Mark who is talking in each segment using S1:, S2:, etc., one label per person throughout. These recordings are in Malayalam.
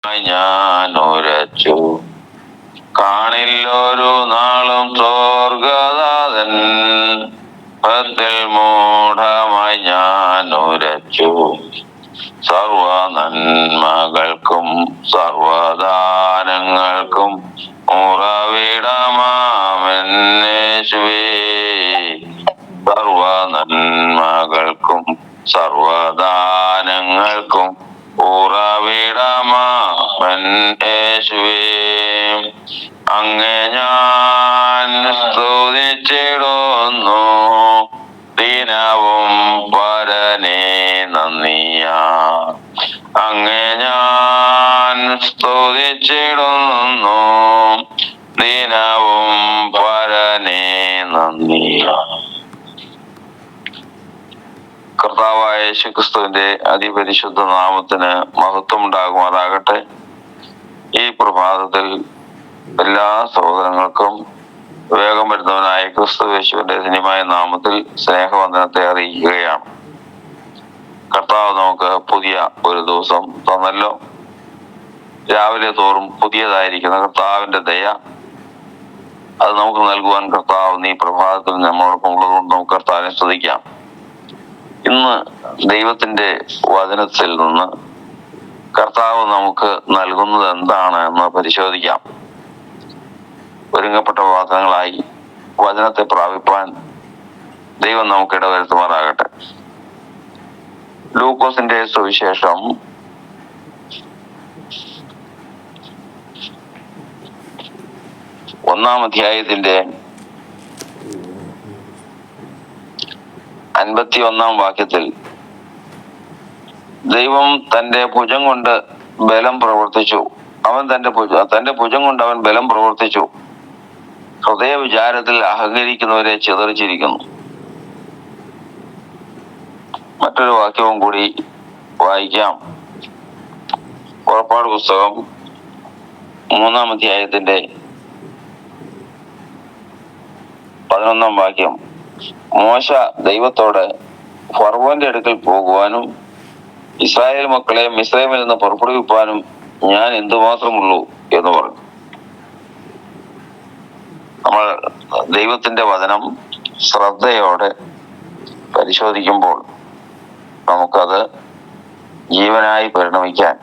S1: ഞാൻ ഉരച്ചു കാണില്ലൊരു നാളും സ്വർഗദാതൻ പത്തിൽ മൂഢമായി ഞാൻ ഉരച്ചു സർവ നന്മകൾക്കും സർവദാനങ്ങൾക്കും ഉറവിടമാമെന്നേശുവേ. സർവ നന്മകൾക്കും സർവദാനങ്ങൾക്കും ഉറവിടമാമെന്നേശുവേ. അങ്ങേ ഞാൻ സ്തുതിച്ചിടുന്നു ദിനവും പരനേ നന്ദിയാ. അങ്ങേ ഞാൻ സ്തുതിച്ചിടുന്നു ദിനവും പരനേ നന്ദിയാ. കർത്താവായ യേശുക്രിസ്തുവിന്റെ അതിപരിശുദ്ധ നാമത്തിന് മഹത്വം ഉണ്ടാകുമാറാകട്ടെ. ഈ പ്രഭാതത്തിൽ എല്ലാ സഹോദരങ്ങൾക്കും വേഗം വരുന്നവനായ ക്രിസ്തു യേശുവിന്റെ ധന്യമായ നാമത്തിൽ സ്നേഹവന്ദനത്തെ അറിയിക്കുകയാണ്. കർത്താവ് നമുക്ക് പുതിയ ഒരു ദിവസം തന്നല്ലോ. രാവിലെ തോറും പുതിയതായിരിക്കുന്ന കർത്താവിന്റെ ദയ അത് നമുക്ക് നൽകുവാൻ കർത്താവ് ഈ പ്രഭാതത്തിൽ നമ്മളോടൊപ്പം ഉള്ളതുകൊണ്ട് നമുക്ക് കർത്താവിനെ സ്തുതിക്കാം. ഇന്ന് ദൈവത്തിന്റെ വചനത്തിൽ നിന്ന് കർത്താവ് നമുക്ക് നൽകുന്നത് എന്താണ് എന്ന് പരിശോധിക്കാം. ഒരുങ്ങപ്പെട്ട വാദങ്ങളായി വചനത്തെ പ്രാപിപ്പാൻ ദൈവം നമുക്ക് ഇടവരുത്തുമാറാകട്ടെ. ലൂക്കോസിന്റെ സുവിശേഷം 1-ാം അധ്യായത്തിന്റെ 51-ാം വാക്യത്തിൽ ദൈവം തന്റെ ഭുജം കൊണ്ട് ബലം പ്രവർത്തിച്ചു. തന്റെ ഭുജം കൊണ്ട് അവൻ ബലം പ്രവർത്തിച്ചു. ഹൃദയ വിചാരത്തിൽ അഹങ്കരിക്കുന്നവരെ ചിതറിച്ചിരിക്കുന്നു. മറ്റൊരു വാക്യവും കൂടി വായിക്കാം. പുറപ്പാട് പുസ്തകം 3-ാം അധ്യായത്തിന്റെ 11-ാം വാക്യം. മോശ ദൈവത്തോട് ഫറവോന്റെ അടുക്കൽ പോകുവാനും ഇസ്രായേൽ മക്കളെ മിസ്രൈമിൽ നിന്ന് പുറപ്പെടുവിപ്പാനും ഞാൻ എന്തുമാത്രമുള്ളൂ എന്ന് പറഞ്ഞു. നമ്മൾ ദൈവത്തിന്റെ വചനം ശ്രദ്ധയോടെ പരിശോധിക്കുമ്പോൾ നമുക്കത് ജീവനായി പരിണമിക്കാൻ,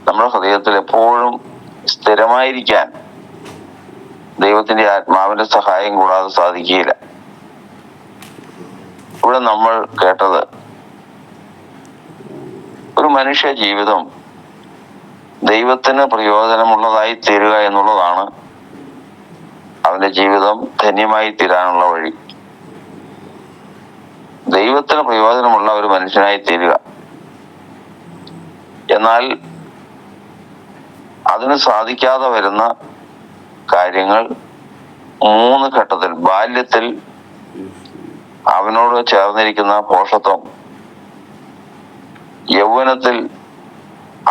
S1: നമ്മുടെ ഹൃദയത്തിൽ എപ്പോഴും സ്ഥിരമായിരിക്കാൻ ദൈവത്തിന്റെ ആത്മാവിന്റെ സഹായം കൂടാതെ സാധിക്കുകയില്ല. ഇവിടെ നമ്മൾ കേട്ടത് ഒരു മനുഷ്യ ജീവിതം ദൈവത്തിന് പ്രയോജനമുള്ളതായി തീരുക എന്നുള്ളതാണ് അവന്റെ ജീവിതം ധന്യമായി തീരാനുള്ള വഴി. ദൈവത്തിന് പ്രയോജനമുള്ള ഒരു മനുഷ്യനായി തീരുക. എന്നാൽ അതിന് സാധിക്കാതെ വരുന്ന കാര്യങ്ങൾ 3 ഘട്ടത്തിൽ: ബാല്യത്തിൽ അവനോട് ചേർന്നിരിക്കുന്ന ഭോഷത്വം, യൗവനത്തിൽ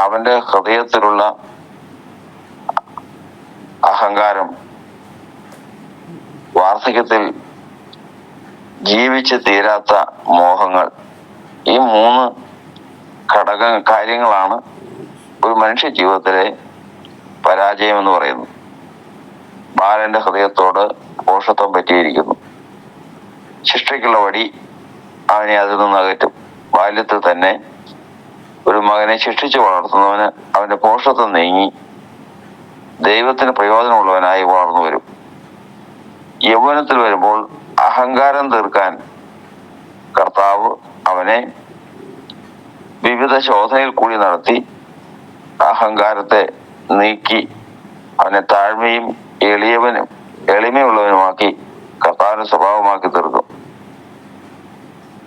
S1: അവന്റെ ഹൃദയത്തിലുള്ള അഹങ്കാരം, വാർദ്ധക്യത്തിൽ ജീവിച്ച് തീരാത്ത മോഹങ്ങൾ. ഈ 3 കാര്യങ്ങളാണ് ഒരു മനുഷ്യ ജീവിതത്തിലെ പരാജയം എന്ന് പറയുന്നത്. ബാലന്റെ ഹൃദയത്തോട് ഭോഷത്വം പറ്റിയിരിക്കുന്നു. ശിക്ഷയ്ക്കുള്ള വടി അവനെ അതിൽ നിന്ന് അകറ്റും. ബാല്യത്തിൽ തന്നെ ഒരു മകനെ ശിക്ഷിച്ച് വളർത്തുന്നവന് അവന്റെ ഭോഷത്വം നീങ്ങി ദൈവത്തിന് പ്രയോജനമുള്ളവനായി വളർന്നു വരും. യൗവനത്തിൽ വരുമ്പോൾ അഹങ്കാരം തീർക്കാൻ കർത്താവ് അവനെ വിവിധ ശോധനയിൽ കൂടി നടത്തി അഹങ്കാരത്തെ നീക്കി അവനെ താഴ്മയും എളിമയുള്ളവനുമാക്കി കർത്താവിന്റെ സ്വഭാവമാക്കി തീർക്കും.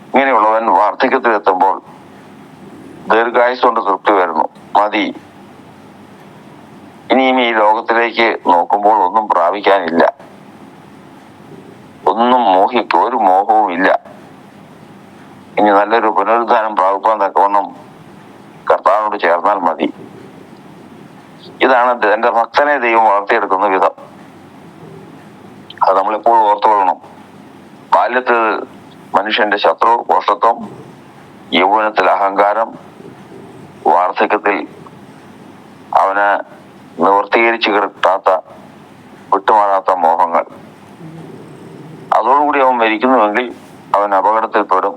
S1: ഇങ്ങനെയുള്ളവൻ വാർദ്ധക്യത്തിലെത്തുമ്പോൾ ദീർഘായുസ് കൊണ്ട് തൃപ്തി വരുന്നു. മതി, ഇനിയും ഈ ലോകത്തിലേക്ക് നോക്കുമ്പോൾ ഒന്നും പ്രാപിക്കാനില്ല, ഒരു മോഹവും ഇല്ല. ഇനി നല്ലൊരു പുനരുദ്ധാനം പ്രാപിപ്പാൻ തക്കവണ്ണം കർത്താവിനോട് ചേർന്നാൽ മതി. ഇതാണ് എന്റെ ഭക്തനെ ദൈവം വളർത്തിയെടുക്കുന്ന വിധം. അത് നമ്മളെപ്പോഴും ഓർത്തുകൊള്ളണം. ബാല്യത്തിൽ മനുഷ്യന്റെ ശത്രു ഭോഷത്വം, യൗവനത്തിൽ അഹങ്കാരം, വാർദ്ധക്യത്തിൽ അവന് നിവർത്തീകരിച്ച് കിട്ടാത്ത വിട്ടുമാറാത്ത മോഹങ്ങൾ. അതോടുകൂടി അവൻ മരിക്കുന്നുവെങ്കിൽ അവൻ അപകടത്തിൽപ്പെടും.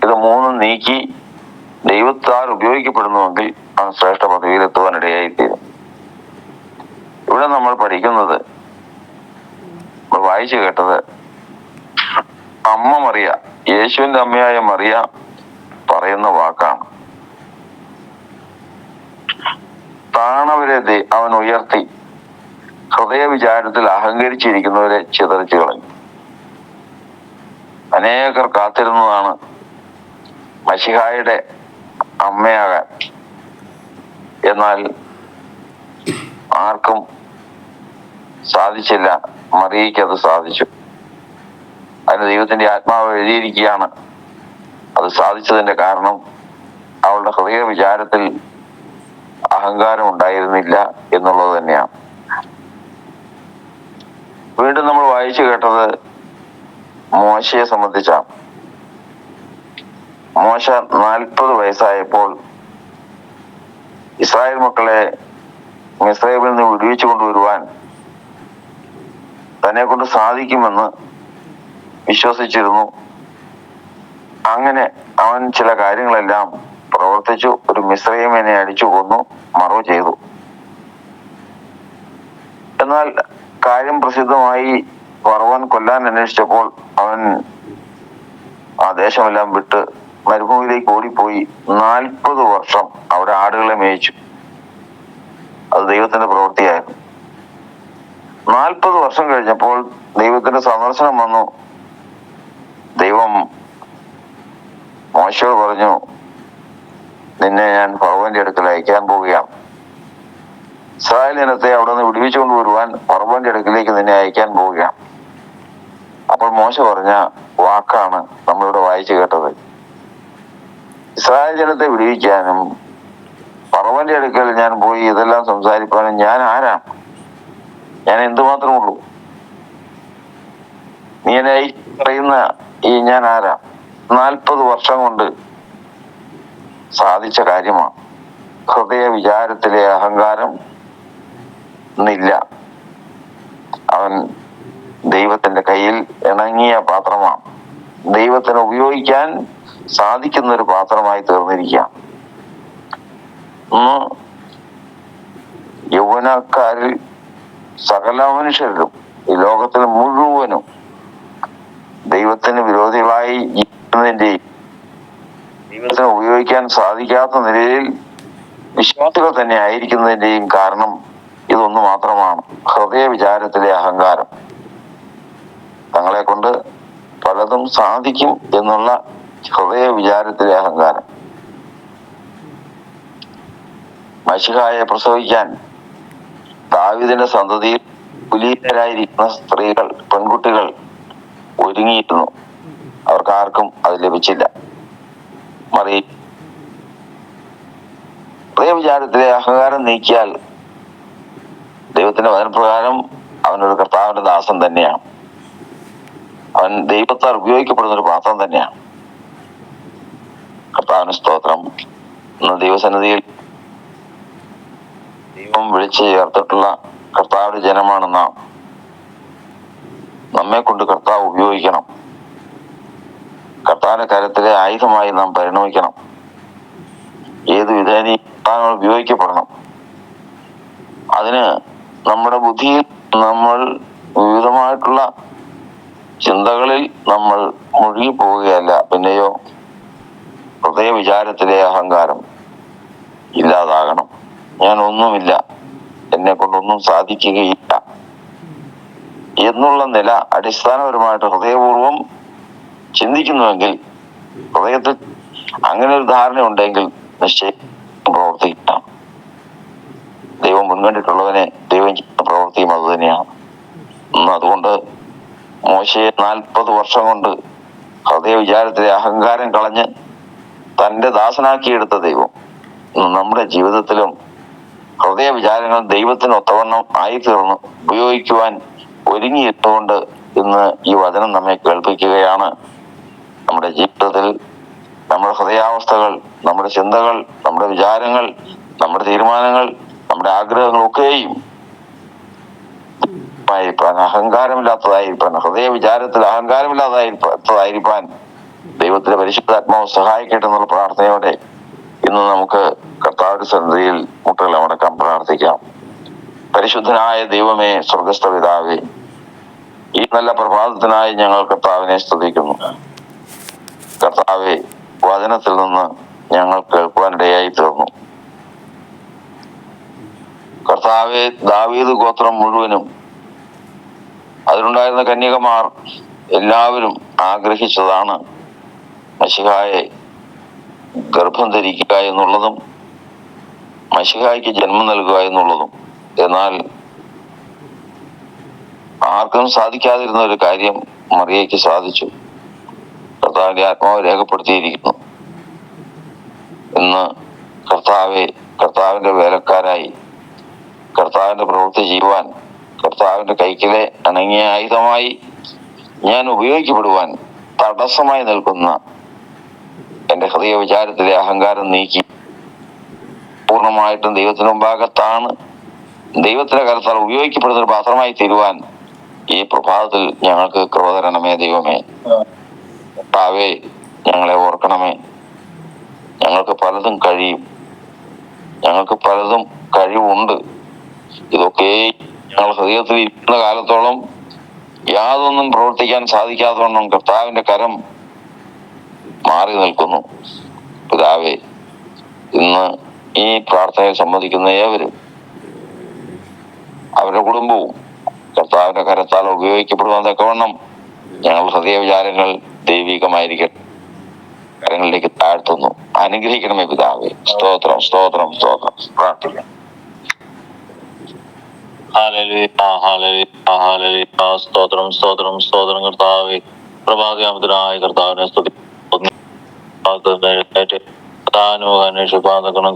S1: ഇത് മൂന്നും നീക്കി ദൈവത്താൽ ഉപയോഗിക്കപ്പെടുന്നുവെങ്കിൽ അവൻ ശ്രേഷ്ഠ പദവിയിലെത്തുവാൻ ഇടയായിത്തീരും. ഇവിടെ നമ്മൾ പഠിക്കുന്നത്, നമ്മൾ വായിച്ചു കേട്ടത്, അമ്മ മറിയ, യേശുവിന്റെ അമ്മയായ മറിയ പറയുന്ന വാക്കാണ്. താണവരെ അവൻ ഉയർത്തി, ഹൃദയ വിചാരത്തിൽ അഹങ്കരിച്ചിരിക്കുന്നവരെ ചിതറിച്ചു കളഞ്ഞു. അനേകർ കാത്തിരുന്നതാണ് മശിഹായുടെ അമ്മയാകാൻ. എന്നാൽ ആർക്കും സാധിച്ചില്ല. മറിയയ്ക്ക് അത് സാധിച്ചു. അതിന് ദൈവത്തിന്റെ ആത്മാവ് എഴുതിയിരിക്കുകയാണ്. അത് സാധിച്ചതിന്റെ കാരണം അവളുടെ ഹൃദയ വിചാരത്തിൽ അഹങ്കാരം ഉണ്ടായിരുന്നില്ല എന്നുള്ളത് തന്നെയാണ്. വീണ്ടും നമ്മൾ വായിച്ചു കേട്ടത് മോശയെ സംബന്ധിച്ചാണ്. മോശ 40 വയസ്സായപ്പോൾ ഇസ്രായേൽ മക്കളെ മിസ്രയീമിൽ നിന്ന് വിടുവിച്ചു കൊണ്ടുവരുവാൻ തന്നെ കൊണ്ട് സാധിക്കുമെന്ന് വിശ്വസിച്ചിരുന്നു. അങ്ങനെ അവൻ ചില കാര്യങ്ങളെല്ലാം പ്രവർത്തിച്ചു. ഒരു മിസ്രയീമിനെ അടിച്ചു കൊന്നു, മറവ് ചെയ്തു. എന്നാൽ കാര്യം പ്രസിദ്ധമായി. ഫറവോൻ കൊല്ലാൻ അന്വേഷിച്ചപ്പോൾ അവൻ ആ ദേശമെല്ലാം വിട്ട് മരുഭൂമിയിലേക്ക് ഓടിപ്പോയി 40 വർഷം അവിടെ ആടുകളെ മേയിച്ചു. അത് ദൈവത്തിന്റെ പ്രവൃത്തിയായിരുന്നു. 40 വർഷം കഴിഞ്ഞപ്പോൾ ദൈവത്തിന്റെ സന്ദർശനം വന്നു. ദൈവം മോശയോട് പറഞ്ഞു, നിന്നെ ഞാൻ ഫറവോന്റെ അടുക്കൽ അയക്കാൻ പോവുകയാണ്. ഇസ്രായേൽ ജനത്തെ അവിടെ നിന്ന് വിടുവിച്ചുകൊണ്ട് വരുവാൻ ഫറവോന്റെ അടുക്കിലേക്ക് നിന്നെ അയക്കാൻ പോവുകയാണ്. അപ്പോൾ മോശ പറഞ്ഞ വാക്കാണ് നമ്മളിവിടെ വായിച്ചു കേട്ടത്. ഇസ്രായേൽ ജനത്തെ വിടുവിക്കാനും ഫറവോന്റെ അടുക്കൽ ഞാൻ പോയി ഇതെല്ലാം സംസാരിക്കാനും ഞാൻ ആരാ? ഞാൻ എന്തുമാത്രമുള്ളൂ? നീ എന്നെ പറയുന്ന ഈ ഞാൻ ആരാ? 40 വർഷം കൊണ്ട് സാധിച്ച കാര്യമാണ്. ഹൃദയ വിചാരത്തിലെ അഹങ്കാരം ഇല്ല. അവൻ ദൈവത്തിന്റെ കയ്യിൽ ഇണങ്ങിയ പാത്രമാണ്. ദൈവത്തിന് ഉപയോഗിക്കാൻ സാധിക്കുന്ന ഒരു പാത്രമായി തീർന്നിരിക്കുക. യൗവനക്കാരിൽ സകല മനുഷ്യരിലും, ഈ ലോകത്തിൽ മുഴുവനും ദൈവത്തിന് വിരോധികളായി ജീവിക്കുന്നതിന്റെയും ദൈവത്തിന് ഉപയോഗിക്കാൻ സാധിക്കാത്ത നിലയിൽ വിശ്വാസികൾ തന്നെ ആയിരിക്കുന്നതിന്റെയും കാരണം ഇതൊന്നു മാത്രമാണ്: ഹൃദയ വിചാരത്തിലെ അഹങ്കാരം. തങ്ങളെ കൊണ്ട് പലതും സാധിക്കും എന്നുള്ള ഹൃദയ വിചാരത്തിലെ അഹങ്കാരം. മശിഹായെ പ്രസവിക്കാൻ ദാവീദിന്റെ സന്തതിയിൽ കുലീനരായിരിക്കുന്ന സ്ത്രീകൾ, പെൺകുട്ടികൾ ഒരുങ്ങിയിരുന്നു. അവർക്ക് ആർക്കും അത് ലഭിച്ചില്ല. ഹൃദയ വിചാരത്തിലെ അഹങ്കാരം നീക്കിയാൽ ദൈവത്തിന്റെ വചനപ്രകാരം അവനൊരു കർത്താവിന്റെ ദാസൻ തന്നെയാണ്. അവൻ ദൈവത്താൽ ഉപയോഗിക്കപ്പെടുന്ന ഒരു പാത്രം തന്നെയാണ്. കർത്താവിന് സ്തോത്രം. ഇന്ന് ദൈവസന്നിധിയിൽ ദൈവം വിളിച്ച് ചേർത്തിട്ടുള്ള കർത്താവിന്റെ ജനമാണ് നാം. നമ്മെ കൊണ്ട് കർത്താവ് ഉപയോഗിക്കണം. കർത്താവിന്റെ കരത്തിലെ ആയുധമായി നാം പരിണമിക്കണം. ഏത് വിധേനയും കർത്താവിനോട് ഉപയോഗിക്കപ്പെടണം. അതിന് നമ്മുടെ ബുദ്ധിയിൽ നമ്മൾ വിവിധമായിട്ടുള്ള ചിന്തകളിൽ നമ്മൾ മുഴുകി പോവുകയല്ല. പിന്നെയോ ഹൃദയ വിചാരത്തിലെ അഹങ്കാരം ഇല്ലാതാകണം. ഞാൻ ഒന്നുമില്ല, എന്നെ കൊണ്ടൊന്നും സാധിക്കുകയില്ല എന്നുള്ള നില അടിസ്ഥാനപരമായിട്ട് ഹൃദയപൂർവം ചിന്തിക്കുന്നുവെങ്കിൽ, ഹൃദയത്തിൽ അങ്ങനെ ഒരു ധാരണ ഉണ്ടെങ്കിൽ നിശ്ചയം പ്രവർത്തിക്കാം. ദൈവം മുൻകണ്ടിട്ടുള്ളവനെ ദൈവം ചെയ്യുന്ന പ്രവൃത്തിയും അത് തന്നെയാണ്. അതുകൊണ്ട് മോശയെ 40 വർഷം കൊണ്ട് ഹൃദയ വിചാരത്തിലെ അഹങ്കാരം കളഞ്ഞ് തന്റെ ദാസനാക്കിയെടുത്ത ദൈവം നമ്മുടെ ജീവിതത്തിലും ഹൃദയ വിചാരങ്ങൾ ദൈവത്തിന് ഒത്തവണ്ണം ആയിത്തീർന്ന് ഉപയോഗിക്കുവാൻ ഒരുങ്ങിയിട്ടുകൊണ്ട് ഇന്ന് ഈ വചനം നമ്മെ കേൾപ്പിക്കുകയാണ്. നമ്മുടെ ജീവിതത്തിൽ നമ്മുടെ ഹൃദയാവസ്ഥകൾ, നമ്മുടെ ചിന്തകൾ, നമ്മുടെ വിചാരങ്ങൾ, നമ്മുടെ തീരുമാനങ്ങൾ, നമ്മുടെ നമ്മുടെ ആഗ്രഹങ്ങളൊക്കെയും അഹങ്കാരമില്ലാത്തതായിരിക്കാൻ, ഹൃദയ വിചാരത്തിൽ അഹങ്കാരമില്ലാത്തതായിരിക്കാൻ ദൈവത്തിന്റെ പരിശുദ്ധാത്മാവ് സഹായിക്കട്ടെ എന്നുള്ള പ്രാർത്ഥനയോടെ ഇന്ന് നമുക്ക് കർത്താവിന്റെ സന്നിധിയിൽ മുട്ടുകൾ അടക്കം പ്രാർത്ഥിക്കാം. പരിശുദ്ധനായ ദൈവമേ, സ്വർഗസ്ഥ പിതാവേ, ഈ നല്ല പ്രഭാതത്തിനായി ഞങ്ങൾ കർത്താവിനെ സ്തുതിക്കുന്നു. കർത്താവെ, വചനത്തിൽ നിന്ന് ഞങ്ങൾ കേൾക്കുവാനിടയായി തീർന്നു. കർത്താവെ, ദാവീദ് ഗോത്രം മുഴുവനും അതിലുണ്ടായിരുന്ന കന്യകമാർ എല്ലാവരും ആഗ്രഹിച്ചതാണ് മശിഹായെ ഗർഭം ധരിക്കുക എന്നുള്ളതും മശിഹായ്ക്ക് ജന്മം നൽകുക എന്നുള്ളതും. എന്നാൽ ആർക്കും സാധിക്കാതിരുന്ന ഒരു കാര്യം മറിയയ്ക്ക് സാധിച്ചു. കർത്താവിന്റെ ആത്മാവ് രേഖപ്പെടുത്തിയിരിക്കുന്നു. ഇന്ന് കർത്താവെ, കർത്താവിന്റെ വേലക്കാരായി കർത്താവിന്റെ പ്രവൃത്തി ചെയ്യുവാൻ, കർത്താവിന്റെ കൈക്കിലെ അണങ്ങിയ ആയുധമായി ഞാൻ ഉപയോഗിക്കപ്പെടുവാൻ തടസ്സമായി നിൽക്കുന്ന എന്റെ ഹൃദയ വിചാരത്തിലെ അഹങ്കാരം നീക്കി പൂർണ്ണമായിട്ടും ദൈവത്തിന് മുമ്പാകത്താണ് ദൈവത്തിന്റെ കരത്താൽ ഉപയോഗിക്കപ്പെടുന്ന ഒരു പാത്രമായി തീരുവാൻ ഈ പ്രഭാതത്തിൽ ഞങ്ങൾക്ക് കൃപ തരണമേ ദൈവമേ. കർത്താവേ, ഞങ്ങളെ ഓർക്കണമേ. ഞങ്ങൾക്ക് പലതും കഴിയും, ഞങ്ങൾക്ക് പലതും കഴിവുണ്ട്. ഇതൊക്കെ ഞങ്ങൾ ഹൃദയത്തിൽ ഇരിക്കുന്ന കാലത്തോളം യാതൊന്നും പ്രവർത്തിക്കാൻ സാധിക്കാത്തവണ്ണം കർത്താവിന്റെ കരം മാറി നിൽക്കുന്നു. പിതാവേ, ഇന്ന് ഈ പ്രാർത്ഥനയിൽ സംബന്ധിക്കുന്ന ഏവരും അവരുടെ കുടുംബവും കർത്താവിന്റെ കരത്താൽ ഉപയോഗിക്കപ്പെടുവാൻ തക്കവണ്ണം ഞങ്ങൾ ഹൃദയ വിചാരങ്ങൾ ദൈവികമായിരിക്കട്ടെ. കരങ്ങളിലേക്ക് താഴ്ത്തുന്നു. അനുഗ്രഹിക്കണമേ പിതാവേ. സ്തോത്രം, സ്തോത്രം, സ്തോത്രം. പ്രാർത്ഥിക്കാം.
S2: സ്തോത്രം, സ്തോത്രം, സ്തോത്രം. കർത്താവേ, പ്രഭാതയാമത്തിനായ കർത്താവിനെ സ്തുതി.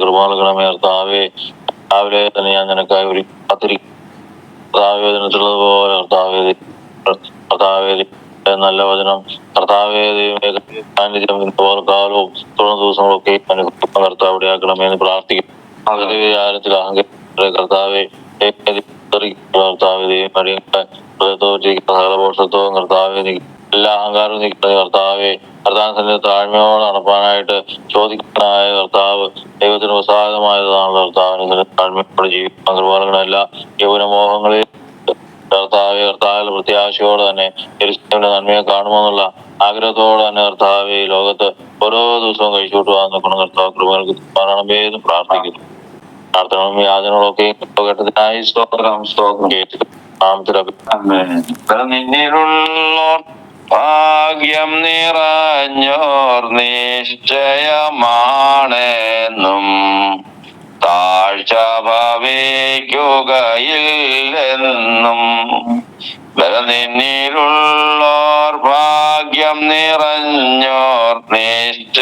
S2: കൃപാലകണമേ കർത്താവേ. രാവിലെ തന്നെ ഞാൻ നിനക്കായി ഒരു കാത്തിരിക്കും. കർത്താവേദനത്തുള്ളതുപോലെ കർത്താവേ നല്ല വചനം കർത്താവേ സാന്നിധ്യം കാലവും തുടർന്ന ദിവസങ്ങളൊക്കെ കർത്താവിടെ ആക്കണമേ എന്ന് പ്രാർത്ഥിക്കും. വിചാരത്തിൽ അഹങ്കാര കർത്താവെ സകലപോഷത്വവും കർത്താവെ എല്ലാ അഹങ്കാരവും നീക്കുന്ന കർത്താവെ, കർത്താവിന്റെ താഴ്മയോടെ നടപ്പാനായിട്ട് ചോദിക്കാനായ കർത്താവ് ദൈവത്തിന് പ്രസാദമായതാണല്ലോ. കർത്താവിന് താഴ്മയോടെ ജീവിക്കുന്ന കൃപാലകളല്ല യൗവനമോഹങ്ങളിൽ കർത്താവിന്റെ പ്രത്യാശയോടെ തന്നെ യെരൂശലേമിന്റെ നന്മയെ കാണുമെന്നുള്ള ആഗ്രഹത്തോടെ തന്നെ കർത്താവ് ഈ ലോകത്ത് ഓരോ ദിവസവും കഴിച്ചുകൂട്ടുവാൻ നോക്കണം. കർത്താവ് കൃപകൾക്ക് പറയണമേ എന്ന് പ്രാർത്ഥിക്കുന്നു. പ്രാർത്ഥനകളും യാചനകളൊക്കെ കേട്ടതിനായി സ്തോത്രം, സ്തോത്രം.
S1: ഭാഗ്യം നിറഞ്ഞോർ നിശ്ചയമാണെന്നും താഴ്ച ഭവിക്കുകയില്ലെന്നും. ബലനിന്നിലുള്ളോർ ഭാഗ്യം നിറഞ്ഞോർ നിശ്ചയമാണെന്നും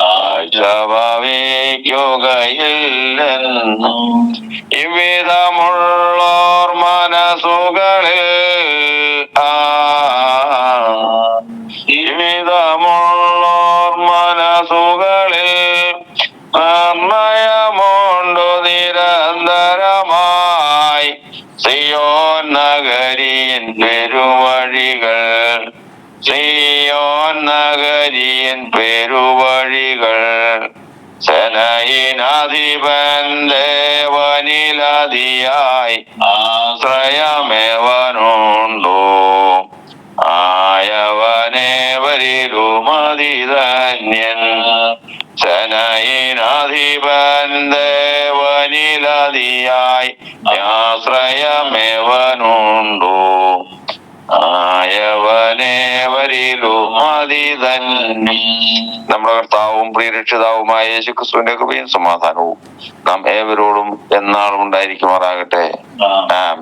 S1: താഴ്ച ഭവിക്കുകയില്ലെന്നും. ഇവിധമുള്ളോർ മനസ്സുകളിൽ ഇവിധമുള്ളോർ മനസ്സുകളിൽ നിർണയമോണ്ടു നിരന്തരമായി സിയോൻ നഗരിയിൻ പെരുവഴികൾ, സിയോൻ നഗരിയിൻ പെരുവഴികൾ. സെനയിനധിപൻ ദേവനിലതിയായി ആശ്രയമേവനുണ്ടോ? ആയവനേവരിലുമതിധന്യൻ. സെനയിനധിപൻ ദേവനിലതിയായി ആശ്രയമേവനുണ്ടോ? ആയവനേവരിലുമതിധന്യൻ. നമ്മുടെ കർത്താവും പ്രിയരക്ഷിതാവുമായ യേശുക്രിസ്തുവിന്റെ കൃപയും സമാധാനവും നാം ഏവരോടും എന്നാളും ഉണ്ടായിരിക്കുമാറാകട്ടെ. ആമേൻ.